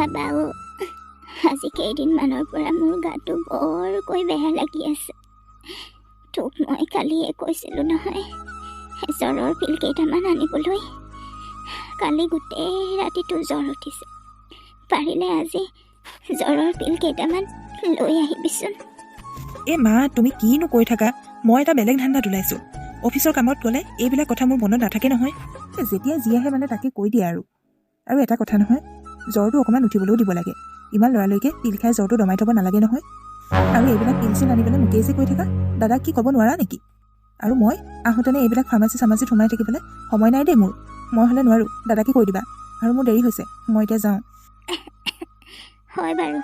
ভাবাও আজি কেইদিনমানৰ পৰা মোৰ গাটো বৰকৈ বেয়া লাগি আছে। তোক মই কালিয়ে কৈছিলোঁ নহয় জ্বৰৰ পিল কেইটামান আনিবলৈ। কালি গোটেই ৰাতিটো জ্বৰ উঠিছে। পাৰিলে আজি জ্বৰৰ পিল কেইটামান লৈ আহিবিচোন। মা তুমি কিনো কৈ থাকা? মই এটা বেলেগ ধান্দাত ওলাইছোঁ। অফিচৰ কামত গ'লে এইবিলাক কথা মোৰ মনত নাথাকে নহয়। যেতিয়া যি আহে তাকে কৈ দিয়ে আৰু এটা কথা নহয়, জ্বৰটো অকণমান উঠিবলৈও দিব লাগে। ইমান লৰালৰিকে পিল খাই জ্বৰটো দমাই থ'ব নালাগে নহয়। আৰু এইবিলাক পিল চিল আনিবলৈ মোকেই যে কৈ থাকা, দাদাক কি ক'ব নোৱাৰা নেকি? আৰু মই আহোঁতেনে এইবিলাক ফাৰ্মাচীত সোমাই থাকিবলৈ সময় নাই দেই মোৰ। মই হ'লে নোৱাৰোঁ, দাদাকে কৈ দিবা। আৰু মোৰ দেৰি হৈছে, মই এতিয়া যাওঁ। হয় বাৰু,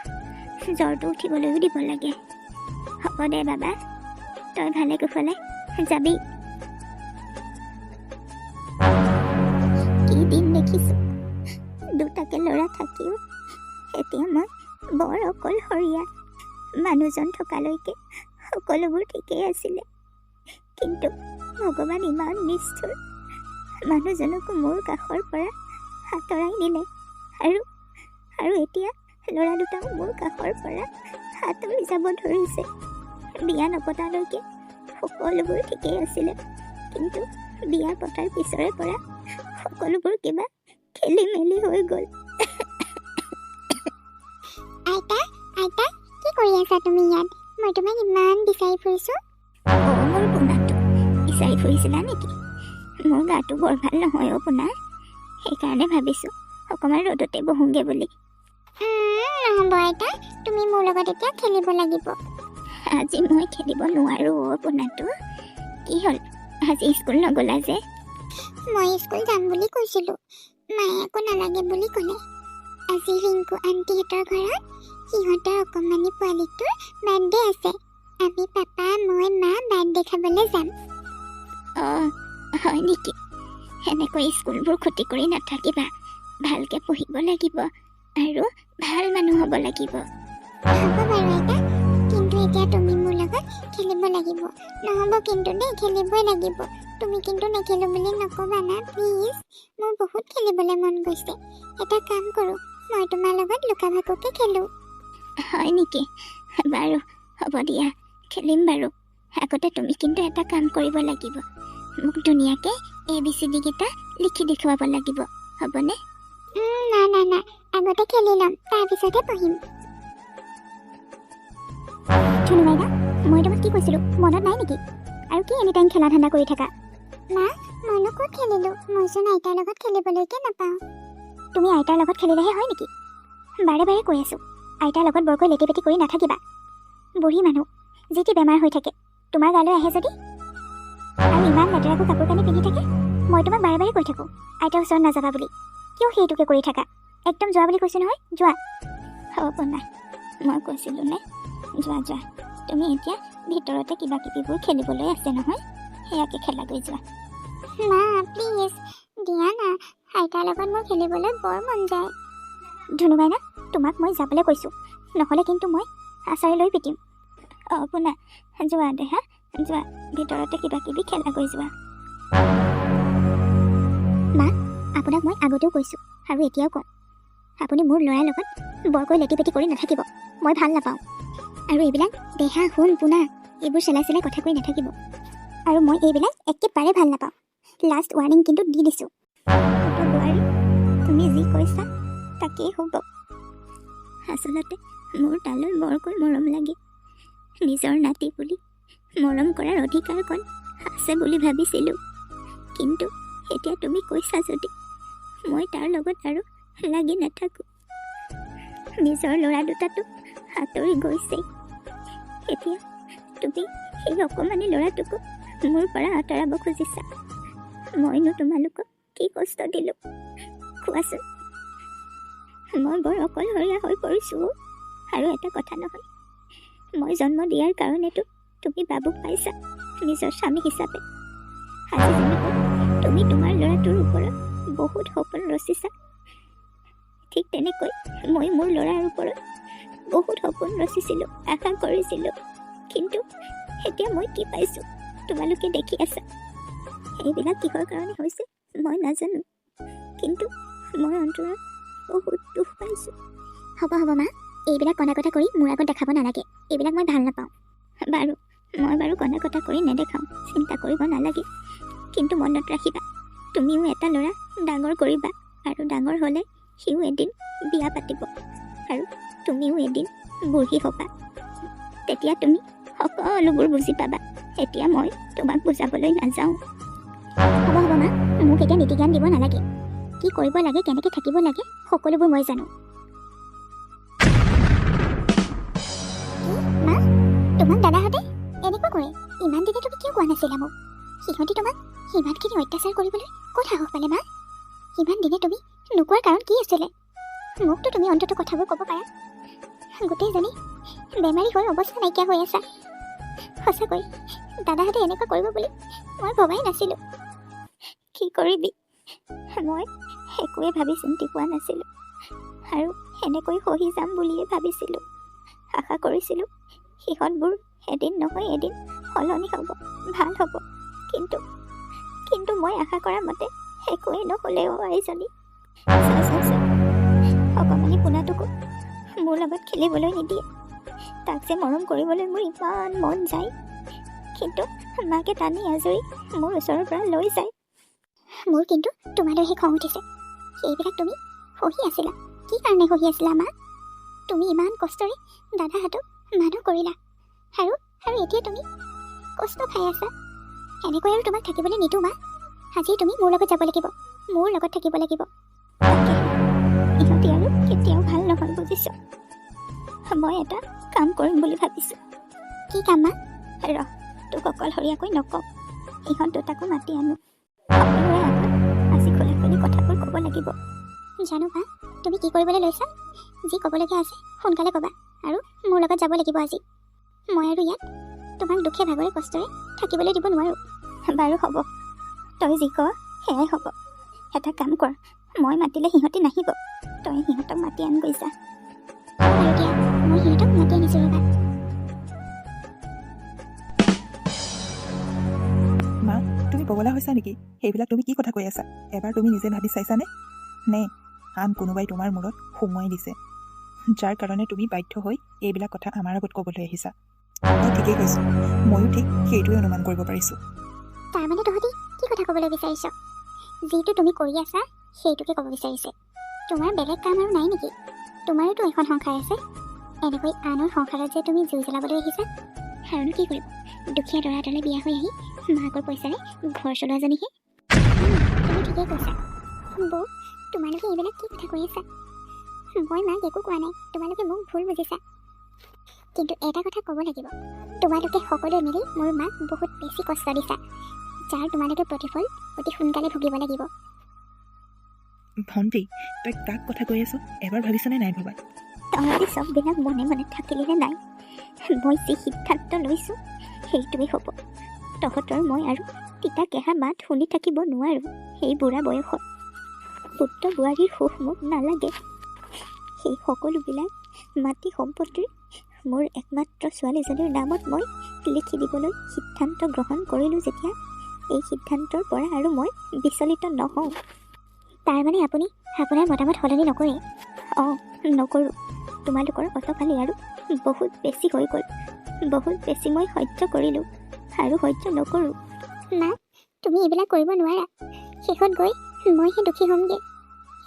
জ্বৰটো উঠিবলৈও দিব লাগে। হ'ব দে বাবা, তই ভালে কুশলে যাবি। কি দিন দেখিছোঁ, দুটাকে ল'ৰা থাকিও এতিয়া মই বৰ অকলশৰীয়া। মানুহজন থকালৈকে সকলোবোৰ ঠিকেই আছিলে, কিন্তু ভগৱান ইমান নিষ্ঠুৰ। মানুহজনকো মোৰ কাষৰ পৰা আঁতৰাই নিলে আৰু এতিয়া ল'ৰা দুটাও মোৰ কাষৰ পৰা আঁতৰি যাব ধৰিছে। বিয়া নপতালৈকে সকলোবোৰ ঠিকেই আছিলে, কিন্তু বিয়া পতাৰ পিছৰে পৰা সকলোবোৰ কিবা খেলি মেলি হৈ গ'ল। আইতা কি কৰি আছা তুমি ইয়াত? মই তোমাক ইমান বিচাৰি ফুৰিছোঁ। মোৰ পোনাটো বিচাৰি ফুৰিছিলা নেকি? মোৰ গাটো বৰ ভাল নহয় পোনা, সেইকাৰণে ভাবিছোঁ অকণমান ৰ'দতে বহোঁগে বুলি। নহ'ব আইতা, তুমি মোৰ লগত এতিয়া খেলিব লাগিব। আজি মই খেলিব নোৱাৰোঁ পোনাটো। কি হ'ল, আজি স্কুল নগ'লা যে? মই স্কুল যাম বুলি কৈছিলোঁ, মায়ে একো নালাগে বুলি ক'লে। আজি ৰিংকু আণ্টিহঁতৰ ঘৰত সিহঁতৰ অকণমানি পোৱালিটোৰ বাৰ্থডে আছে। আমি পাপা মই মা বাৰ্থডে খাবলৈ যাম। অঁ হয় নেকি? সেনেকৈ স্কুলবোৰ ক্ষতি কৰি নাথাকিবা, ভালকৈ পঢ়িব লাগিব আৰু ভাল মানুহ হ'ব লাগিব। হ'ব বাৰু আইতা, কিন্তু এতিয়া তুমি মোৰ লগত খেলিব লাগিব। নহ'ব কিন্তু দেই, খেলিবই লাগিব। তুমি কিন্তু নেখেলোঁ বুলি নক'বা না প্লিজ। মোৰ বহুত খেলিবলৈ মন গৈছে। এটা কাম কৰোঁ, মই তোমাৰ লগত লুকা ভাকুকে খেলোঁ। হয় নেকি? বাৰু হ'ব দিয়া, খেলিম বাৰু। আগতে তুমি কিন্তু এটা কাম কৰিব লাগিব, মোক ধুনীয়াকৈ ABCD কেইটা লিখি দেখুৱাব লাগিব, হ'বনে? না আগতে খেলি ল'ম, তাৰপিছতহে পঢ়িম। ধুনু বাইদেউ, মই তোমাক কি কৈছিলোঁ মনত নাই নেকি? আৰু কি এনি টাইম খেলা ধান্দা কৰি থাকা? মা মইনো ক'ত খেলিলোঁ? মইচোন আইতাৰ লগত খেলিবলৈকে নাপাওঁ। তুমি আইতাৰ লগত খেলিলেহে হয় নেকি? বাৰে বাৰে কৈ আছোঁ, আইতাৰ লগত বৰকৈ লেটি পেটি কৰি নাথাকিবা। বুঢ়ী মানুহ, যি টি বেমাৰ হৈ থাকে, তোমাৰ গালৈ আহে যদি। আৰু ইমান লেতেৰাকৈ কাপোৰ কানি পিন্ধি থাকে। মই তোমাক বাৰে বাৰে কৈ থাকোঁ আইতাৰ ওচৰত নাযাবা বুলি, কিয় সেইটোকে কৰি থাকা? একদম যোৱা বুলি কৈছোঁ নহয়, যোৱা। হ'ব না, মই কৈছিলোঁ নে? যোৱা। তুমি এতিয়া ভিতৰতে কিবা কিবিবোৰ খেলিবলৈ আছে নহয়, সেয়াকে খেলাগৈ যোৱা। মা প্লিজ দিয়া না, আইতাৰ লগত মোৰ খেলিবলৈ বৰ মন যায়। ধুনু বাইনা, তোমাক মই যাবলৈ কৈছোঁ, নহ'লে কিন্তু মই আচাৰি লৈ পিটিম। পোনা যোৱা দে হা, যোৱা ভিতৰতে কিবা কিবি খেলাগৈ যোৱা। মা, আপোনাক মই আগতেও কৈছোঁ আৰু এতিয়াও কওঁ, আপুনি মোৰ ল'ৰাৰ লগত বৰকৈ লেটি পেটি কৰি নাথাকিব, মই ভাল নাপাওঁ। আৰু এইবিলাক দেহা শুন পোনা, এইবোৰ চেলাই কথা কৈ নাথাকিব। আৰু মই এইবিলাক একেবাৰে ভাল নাপাওঁ। লাষ্ট ৱাৰ্ণিং কিন্তু দি দিছোঁ। বোৱাৰী, তুমি যি কৈছা তাকেই হ'ব। আচলতে মোৰ তালৈ বৰকৈ মৰম লাগে। নিজৰ নাতি বুলি মৰম কৰাৰ অধিকাৰকণ আছে বুলি ভাবিছিলোঁ, কিন্তু এতিয়া তুমি কৈছা যদি মই তাৰ লগত আৰু লাগি নাথাকোঁ। নিজৰ ল'ৰা দুটাটো আঁতৰি গৈছেই, এতিয়া তুমি সেই অকণমানি ল'ৰাটোকো মোৰ পৰা আঁতৰাব খুজিছা। মইনো তোমালোকক কি কষ্ট দিলোঁ কোৱাচোন? মই বৰ অকলশৰীয়া হৈ পৰিছোঁ। আৰু এটা কথা নহয়, মই জন্ম দিয়াৰ কাৰণেতো তুমি বাবুক পাইছা নিজৰ স্বামী হিচাপে। আজি যেনেকৈ তুমি তোমাৰ ল'ৰাটোৰ ওপৰত বহুত সপোন ৰচিছা, ঠিক তেনেকৈ মই মোৰ ল'ৰাৰ ওপৰত বহুত সপোন ৰচিছিলোঁ, আশা কৰিছিলোঁ। কিন্তু এতিয়া মই কি পাইছোঁ তোমালোকে দেখি আছা। এইবিলাক কিহৰ কাৰণে হৈছে মই নাজানো, কিন্তু মই অন্তৰত বহুত দুখ পাইছোঁ। হ'ব মা, এইবিলাক কণা কটা কৰি মোৰ আগত দেখাব নালাগে। এইবিলাক মই ভাল নাপাওঁ। মই বাৰু কণা কটা কৰি নেদেখাওঁ, চিন্তা কৰিব নালাগে। কিন্তু মনত ৰাখিবা, তুমিও এটা ল'ৰা ডাঙৰ কৰিবা, আৰু ডাঙৰ হ'লে সিও এদিন বিয়া পাতিব, আৰু তুমিও এদিন বুঢ়ী হ'বা। তেতিয়া তুমি সকলোবোৰ বুজি পাবা। এতিয়া মই তোমাক বুজাবলৈ নাযাওঁ। হ'ব মা, মোক এতিয়া নীতি জ্ঞান দিব নালাগে। কি কৰিব লাগে, কেনেকৈ থাকিব লাগে, সকলোবোৰ মই জানো। মা, তোমাক দাদাহঁতে এনেকুৱা কৰে? ইমান দিনে তুমি কিয় কোৱা নাছিলা মোক? সিহঁতি তোমাক সিমানখিনি অত্যাচাৰ কৰিবলৈ ক'ত সাহস পালে মা? ইমান দিনে তুমি নোকোৱাৰ কাৰণ কি আছিলে? মোকতো তুমি অন্তত কথাবোৰ ক'ব পাৰা। গোটেইজনী বেমাৰী হৈ অৱস্থা নাইকিয়া হৈ আছা। সঁচাকৈ দাদাহঁতে এনেকুৱা কৰিব বুলি মই ভবাই নাছিলোঁ। কি কৰিবি, মই একোৱে ভাবি চিন্তি পোৱা নাছিলোঁ, আৰু এনেকৈ সহি যাম বুলিয়ে ভাবিছিলোঁ। আশা কৰিছিলোঁ সিহঁতবোৰ এদিন নহয় এদিন সলনি হ'ব, ভাল হ'ব। কিন্তু মই আশা কৰা মতে একোৱেই নহ'লেও আইজনী। অকণমানি পোনাটোকো মোৰ লগত খেলিবলৈ নিদিয়ে। তাক যে মৰম কৰিবলৈ মোৰ ইমান মন যায়, কিন্তু মাকে টানি আজৰি মোৰ ওচৰৰ পৰা লৈ যায়। মোৰ কিন্তু তোমালৈহে খং উঠিছে। সেইবিলাক তুমি সহি আছিলা। কি কাৰণে সহি আছিলা মা? তুমি ইমান কষ্টৰে দাদাহঁতক মানুহ কৰিলা, আৰু এতিয়া তুমি কষ্ট খাই আছা। এনেকৈ আৰু তোমাক থাকিবলৈ নিদিওঁ মা। আজি তুমি মোৰ লগত যাব লাগিব, মোৰ লগত থাকিব লাগিব। ইহঁতি আৰু কেতিয়াও ভাল নহয়, বুজিছ? মই এটা কাম কৰিম বুলি ভাবিছোঁ। কি কাম মা? তোক অকলশৰীয়াকৈ নকওঁ, ইহঁত দুটাকো মাতি আনো। সকলোৰে আগত আজি খোলা খুলি কথাবোৰ ক'ব লাগিব। জানো মা, তুমি কি কৰিবলৈ লৈছা? যি ক'বলগীয়া আছে সোনকালে ক'বা, আৰু মোৰ লগত যাব লাগিব আজি। মই আৰু ইয়াত তোমাক দুখে ভাগৰে কষ্টৰে থাকিবলৈ দিব নোৱাৰোঁ। বাৰু হ'ব, তই যি ক সেয়াই হ'ব। এটা কাম কৰ, মই মাতিলে সিহঁতি নাহিব, তই সিহঁতক মাতি আনগৈ যা। বাৰু দিয়া, মই সিহঁতক মাতি আনিছোঁ ৰ'বা। মা, তুমি পগলা হৈছা নেকি? সেইবিলাক তুমি কি কথা কৈ আছা? এবাৰ তুমি নিজে ভাবি চাইছানে? নে আন কোনোবাই তোমাৰ মূৰত সুমুৱাই দিছে, যাৰ কাৰণে তুমি বাধ্য হৈ এইবিলাক কথা আমাৰ আগত ক'বলৈ আহিছা? মই ঠিকেই কৈছোঁ, ময়ো ঠিক সেইটোৱে অনুমান কৰিব পাৰিছোঁ। তাৰমানে তহঁতি কি কথা ক'বলৈ বিচাৰিছ? যিটো তুমি কৰি আছা সেইটোকে ক'ব বিচাৰিছে। তোমাৰ বেলেগ কাম আৰু নাই নেকি? তোমাৰোতো এখন সংসাৰ আছে। এনেকৈ আনৰ সংসাৰত যে তুমি জুই জ্বলাবলৈ আহিছা। আৰুনো কি কৰিব, দুখীয়া দৰা এটালৈ বিয়া হৈ আহি মাকৰ পইচাৰে ঘৰ চলোৱাজনীহে। তুমি ঠিকেই কৈছা। বৌ, তোমালোকে এইবিলাক কি কথা কৈ আছা? মই মাক একো কোৱা নাই, তোমালোকে মোক ভুল বুজিছা। কিন্তু এটা কথা ক'ব লাগিব, তোমালোকে সকলোৱে মিলি মোৰ মাক বহুত বেছি কষ্ট দিছা, যাৰ তোমালোকে প্ৰতিফল অতি সোনকালে ভুগিব লাগিব। ভণ্টি, তই কাক কথা কৈ আছ? এবাৰ ভাবিছনে নাই ভবা? তহঁতি চববিলাক মনে মনে থাকিলেহে নাই। মই যি সিদ্ধান্ত লৈছোঁ সেইটোৱেই হ'ব। তহঁতৰ মই আৰু তিতা কেহা মাত শুনি থাকিব নোৱাৰোঁ সেই বুঢ়া বয়সত। পুত্ৰ বোৱাৰীৰ সুখ মোক নালাগে। সেই সকলোবিলাক মাটি সম্পত্তিৰ মোৰ একমাত্ৰ ছোৱালীজনীৰ নামত মই লিখি দিবলৈ সিদ্ধান্ত গ্ৰহণ কৰিলোঁ যেতিয়া, এই সিদ্ধান্তৰ পৰা আৰু মই বিচলিত নহওঁ। তাৰমানে আপুনি আপোনাৰ মতামত সলনি নকৰে? অঁ, নকৰোঁ। তোমালোকৰ অটকালি আৰু বহুত বেছি হৈ গ'ল। বহুত বেছি মই সহ্য কৰিলোঁ, আৰু সহ্য নকৰোঁ। মা, তুমি এইবিলাক কৰিব নোৱাৰা। শেষত গৈ মইহে দুখী হ'মগৈ।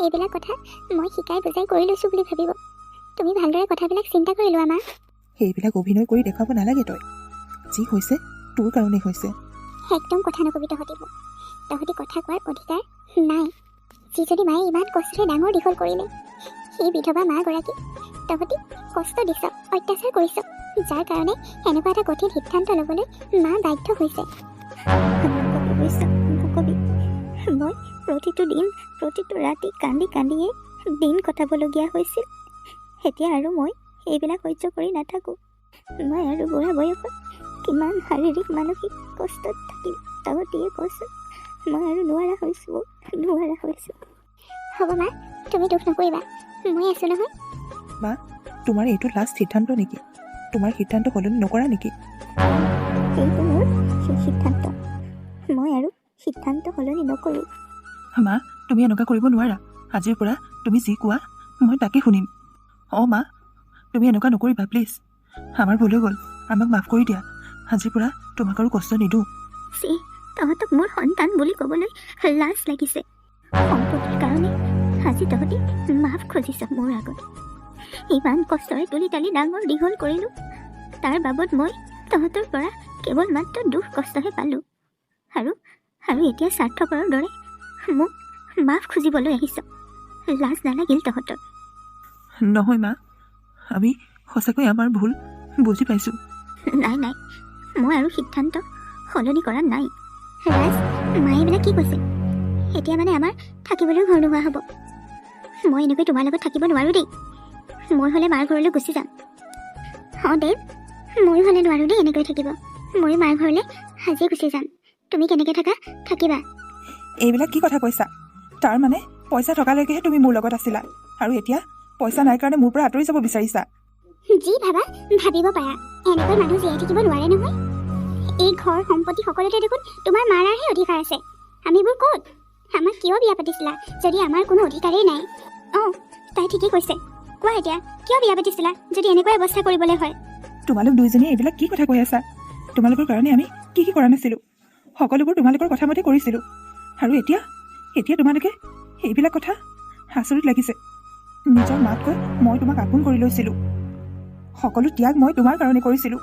এইবিলাক কথা মই শিকাই বুজাই কৰি লৈছোঁ বুলি ভাবিব। তুমি ভালদৰে কথাবিলাক চিন্তা কৰি লোৱা মা। সেইবিলাক অভিনয় কৰি দেখুৱাব নালাগে। তই যি হৈছে তোৰ কাৰণেই হৈছে। একদম কথা নকবি তহঁতি মোক। তহঁতি কথা কোৱাৰ অধিকাৰ নাই। যিজনী মায়ে ইমান কষ্টৰে ডাঙৰ দীঘল কৰিলে, সেই বিধৱা মাগৰাকী তহঁতি কষ্ট দিছ, অত্যাচাৰ কৰিছ, যাৰ কাৰণে এনেকুৱা এটা কঠিন সিদ্ধান্ত ল'বলৈ মা বাধ্য হৈছে। নকবি। মই প্ৰতিটো দিন প্ৰতিটো ৰাতি কান্দি কান্দিয়েই দিন কটাবলগীয়া হৈছিল। এতিয়া আৰু মই এইবিলাক সহ্য কৰি নাথাকোঁ। মই আৰু বুঢ়া বয়সত কিমান শাৰীৰিক মানসিক কষ্টত থাকিম তহঁতিয়ে কচোন। মই আৰু নোৱাৰা হৈছোঁ। হ'ব মা, তুমি দুখ নকৰিবা, মই আছোঁ নহয়। মা, তোমাৰ এইটো লাষ্ট সিদ্ধান্ত নেকি? তোমাৰ সিদ্ধান্ত সলনি নকৰা নেকি? সেইটো মোৰ সিদ্ধান্ত। মই আৰু সিদ্ধান্ত সলনি নকৰোঁ। মা, তুমি এনেকুৱা কৰিব নোৱাৰা। আজিৰ পৰা তুমি যি কোৱা মই তাকে শুনিম। অঁ মা, তুমি এনেকুৱা নকৰিবা প্লিজ। আমাৰ ভুল হৈ গ'ল, আমাক মাফ কৰি দিয়া। আজিৰ পৰা তোমাক আৰু কষ্ট নিদিওঁ। চি, তহঁতক মোৰ সন্তান বুলি ক'বলৈ লাজ লাগিছে। সম্পত্তিৰ কাৰণে আজি তহঁতি মাফ খুজিছ মোৰ আগত। ইমান কষ্টৰে তুলি তালি ডাঙৰ দীঘল কৰিলোঁ, তাৰ বাবদ মই তহঁতৰ পৰা কেৱল মাত্ৰ দুখ কষ্টহে পালোঁ। আৰু এতিয়া স্বাৰ্থপৰৰ দৰে মোক মাফ খুজিবলৈ আহিছ। লাজ নালাগিল তহঁতৰ? নহয় মা, আমি সঁচাকৈ আমাৰ ভুল বুজি পাইছোঁ। নাই, মই আৰু সিদ্ধান্ত সলনি কৰা নাই। ৰাজ, মায়ে এইবিলাক কি কৈছে? এতিয়া মানে আমাৰ থাকিবলৈ ঘৰ নোহোৱা হ'ব। মই এনেকৈ তোমাৰ লগত থাকিব নোৱাৰোঁ দেই। মই হ'লে মাৰ ঘৰলৈ গুচি যাম। অঁ দেৱ, ময়ো হ'লে নোৱাৰোঁ দেই এনেকৈ থাকিব। ময়ো মাৰ ঘৰলৈ সাজিয়ে গুচি যাম। তুমি কেনেকৈ থাকা থাকিবা। এইবিলাক কি কথা কৈছা? তাৰ মানে পইচা থকালৈকেহে তুমি মোৰ লগত আছিলা, আৰু এতিয়া পইচা নাই কাৰণে মোৰ পৰা আঁতৰি যাব বিচাৰিছা? যি ভাবা ভাবিব পাৰা, এনেকৈ মানুহ জীয়াই থাকিব নোৱাৰে নহয়। এই ঘৰ সম্পত্তি সকলোতে দেখোন তোমাৰ মাৰাৰহে অধিকাৰ আছে। আমিবোৰ ক'ত? আমাক কিয় বিয়া পাতিছিলা যদি আমাৰ কোনো অধিকাৰেই নাই? অঁ, তাই ঠিকেই কৈছে। কোৱা এতিয়া, কিয় বিয়া পাতিছিলা যদি এনেকুৱা অৱস্থা কৰিবলৈ হয়? তোমালোক দুইজনীয়ে এইবিলাক কি কথা কৈ আছা? তোমালোকৰ কাৰণে আমি কি কৰা নাছিলোঁ? সকলোবোৰ তোমালোকৰ কথা মতে কৰিছিলোঁ, আৰু এতিয়া তোমালোকে এইবিলাক কথা? আচৰিত লাগিছে। নিজৰ মাতকৈ মই তোমাক আপোন কৰি লৈছিলোঁ। সকলো ত্যাগ মই তোমাৰ কাৰণে কৰিছিলোঁ,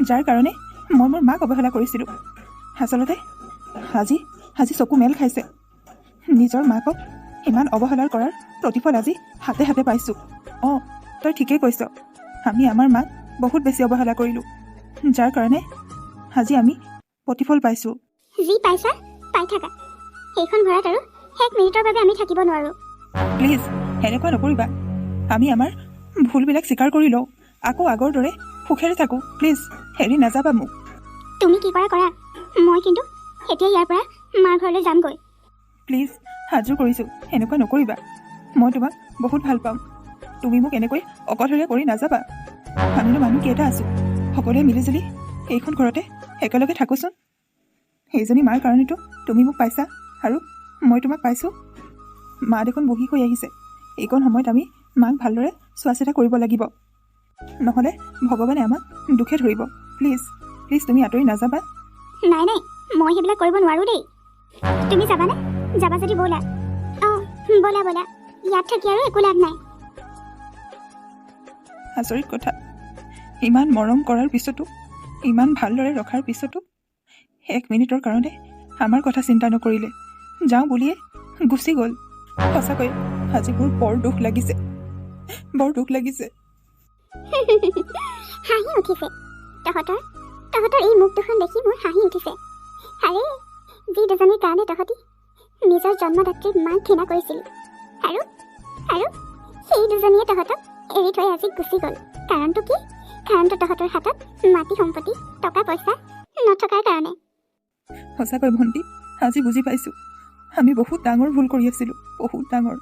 যাৰ কাৰণে মই মোৰ মাক অৱহেলা কৰিছিলোঁ। আচলতে আজি চকু মেল খাইছে। নিজৰ মাকক ইমান অৱহেলাৰ কৰাৰ প্ৰতিফল আজি হাতে হাতে পাইছোঁ। অঁ, তই ঠিকেই কৈছ। আমি আমাৰ মাক বহুত বেছি অৱহেলা কৰিলোঁ, যাৰ কাৰণে আজি আমি প্ৰতিফল পাইছোঁ। যি পাইছা পাই থাকা। সেইখন ঘৰত আৰু 1 মিনিটৰ বাবে আমি থাকিব নোৱাৰোঁ। প্লিজ এনেকুৱা নকৰিবা। আমি আমাৰ ভুলবিলাক স্বীকাৰ কৰি লওঁ, আকৌ আগৰ দৰে সুখেৰে থাকোঁ। প্লিজ হেৰি নাযাবা মোক। তুমি কি কৰা, মই কিন্তু এতিয়া ইয়াৰ পৰা মাৰ ঘৰলৈ যামগৈ। প্লিজ হাজু কৰিছোঁ, এনেকুৱা নকৰিবা। মই তোমাক বহুত ভাল পাওঁ। তুমি মোক এনেকৈ অকলশৰীয়া কৰি নাযাবা। আমিনো মানুহ কেইটা আছোঁ, সকলোৱে মিলিজুলি এইখন ঘৰতে একেলগে থাকোঁচোন। সেইজনী মাৰ কাৰণেতো তুমি মোক পাইছা, আৰু মই তোমাক পাইছোঁ। মা দেখোন বহি হৈ আহিছে। এইকণ সময়ত আমি মাক ভালদৰে চোৱা চিতা কৰিব লাগিব, নহ'লে ভগৱানে আমাক দুখে ধৰিব। প্লিজ তুমি আঁতৰি নাযাবা। নাই, মই সেইবিলাক কৰিব নোৱাৰোঁ দেই। তুমি যাবানে? যাবা যদি ব'লা। অঁ, ব'লা। ইয়াত থাকি আৰু একো লাভ নাই। আচৰিত কথা, ইমান মৰম কৰাৰ পিছতো, ইমান ভালদৰে ৰখাৰ পিছতো 1 মিনিটৰ কাৰণে আমাৰ কথা চিন্তা নকৰিলে। যাওঁ বুলিয়ে গুচি গ'ল। সঁচাকৈ আজি মোৰ বৰ দুখ লাগিছে। হাঁহি উঠিছে তহঁতৰ এই মুখ দুখন দেখি মোৰ হাঁহি উঠিছে। আৰে, যি দুজনীৰ কাৰণে তহঁতি নিজৰ জন্মদাত্ৰীৰ মাক ঘৃণা কৰিছিল, আৰু সেই দুজনীয়ে তহঁতক এৰি থৈ আজি গুচি গ'ল। কাৰণটো কি? কাৰণটো তহঁতৰ হাতত মাটি সম্পত্তি টকা পইচা নথকাৰ কাৰণে। সঁচাকৈ ভণ্টি, আজি বুজি পাইছোঁ আমি বহুত ডাঙৰ ভুল কৰি আছিলোঁ। বহুত ডাঙৰ।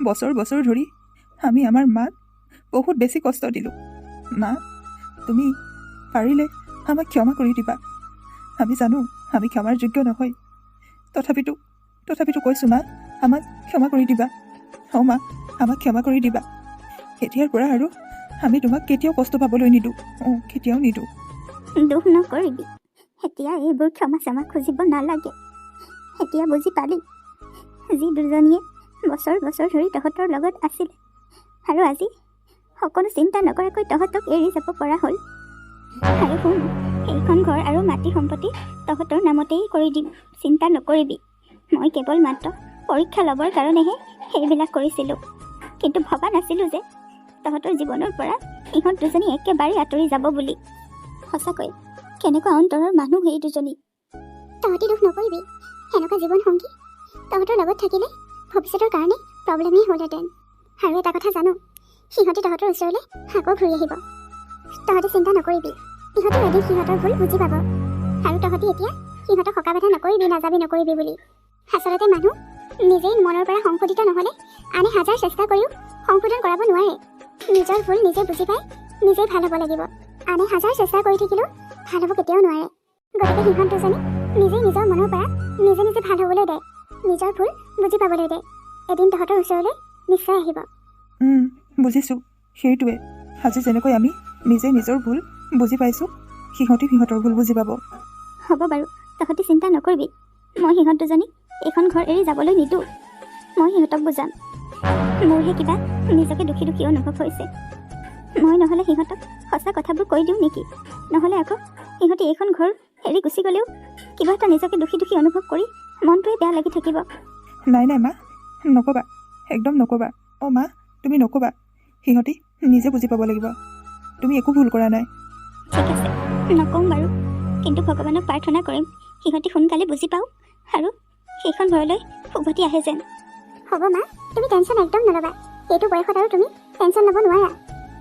বছৰ ধৰি আমি আমাৰ মাক বহুত বেছি কষ্ট দিলোঁ। মা, তুমি পাৰিলে আমাক ক্ষমা কৰি দিবা। আমি জানো আমি ক্ষমাৰ যোগ্য নহয়, তথাপিতো কৈছোঁ মা, আমাক ক্ষমা কৰি দিবা। অঁ মা, আমাক ক্ষমা কৰি দিবা। এতিয়াৰ পৰা আৰু আমি তোমাক কেতিয়াও কষ্ট পাবলৈ নিদিওঁ। অঁ, কেতিয়াও নিদিওঁ। দুখ নকৰিবি। এতিয়া এইবোৰ ক্ষমা চমা খুজিব নালাগে। এতিয়া বুজি পালি, যি দুজনীয়ে বছৰ ধৰি তহঁতৰ লগত আছিল, আৰু আজি সকলো চিন্তা নকৰাকৈ তহঁতক এৰি যাব পৰা হ'ল। আৰু শুন, এইখন ঘৰ আৰু মাটি সম্পত্তি তহঁতৰ নামতেই কৰি দিম, চিন্তা নকৰিবি। মই কেৱল মাত্ৰ পৰীক্ষা ল'বৰ কাৰণেহে সেইবিলাক কৰিছিলোঁ, কিন্তু ভবা নাছিলোঁ যে তহঁতৰ জীৱনৰ পৰা ইহঁত দুজনী একেবাৰে আঁতৰি যাব বুলি। সঁচাকৈ কেনেকুৱা অন্তৰৰ মানুহ সেই দুজনী। তহঁতি দুখ নকৰিবি। সেনেকুৱা জীৱন সংগী তহঁতৰ লগত থাকিলে ভৱিষ্যতৰ কাৰণে প্ৰব্লেমেই হ'লহেঁতেন। আৰু এটা কথা জানো, সিহঁতে তহঁতৰ ওচৰলৈ আকৌ ঘূৰি আহিব। তহঁতি চিন্তা নকৰিবি, সিহঁতে এদিন সিহঁতৰ ভুল বুজি পাব। আৰু তহঁতি এতিয়া সিহঁতক সকা বাধা নকৰিবি, নকৰিবি বুলি। আচলতে মানুহ নিজেই মনৰ পৰা সংশোধিত নহ'লে আনে 1000 চেষ্টা কৰিও সংশোধন কৰাব নোৱাৰে। নিজৰ ভুল নিজে বুজি পাই নিজেই ভাল হ'ব লাগিব। আনে 1000 চেষ্টা কৰি থাকিলেও ভাল হ'ব কেতিয়াও নোৱাৰে। গতিকে সিহঁত দুজনী নিজেই নিজৰ মনৰ পৰা নিজে ভাল হ'বলৈ দে, নিজৰ ভুল বুজি পাবলৈ দে। এদিন তহঁতৰ ওচৰলৈ নিশ্চয় আহিব। বুজিছোঁ। সেইটোৱে আজি যেনেকৈ আমি নিজে নিজৰ ভুল বুজি পাইছোঁ সিহঁতি সিহঁতৰ ভুল বুজি পাব। হ'ব বাৰু, তহঁতি চিন্তা নকৰিবি। মই সিহঁত দুজনী এইখন ঘৰ এৰি যাবলৈ নিদিওঁ। মই সিহঁতক বুজাম। মোৰহে কিবা নিজকে দুখী দুখী অনুভৱ হৈছে। মই নহ'লে সিহঁতক সঁচা কথাবোৰ কৈ দিওঁ নেকি? নহ'লে আকৌ সিহঁতি এইখন ঘৰ এৰি গুচি গ'লেও কিবা এটা নিজকে দুখী দুখী অনুভৱ কৰি মনটোৱে বেয়া লাগি থাকিব। নাই নাই মা, নক'বা, একদম নক'বা। অঁ মা, তুমি নক'বা। সিহঁতি নিজে বুজি পাব লাগিব। তুমি একো ভুল কৰা নাই। ঠিক আছে, নকওঁ বাৰু, কিন্তু ভগৱানক প্ৰাৰ্থনা কৰিম সিহঁতি সোনকালে বুজি পাওঁ আৰু সেইখন ঘৰলৈ উভতি আহে যেন। হ'ব মা, তুমি টেনশ্যন একদম নল'বা। এইটো বয়সত আৰু তুমি টেনশ্যন ল'ব নোৱাৰা।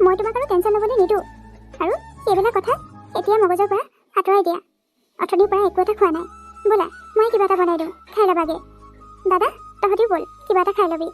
মই তোমাক আৰু টেনশ্যন ল'বলৈ নিদিওঁ। আৰু সেইবিলাক কথা এতিয়া মগজৰ পৰা আঁতৰাই দিয়া। অথনিৰ পৰা একো এটা খোৱা নাই। ব'লা মই কিবা এটা বনাই দিওঁ, খাই ল'বাগে। দাদা তহঁতিও ব'ল, কিবা এটা খাই ল'বি।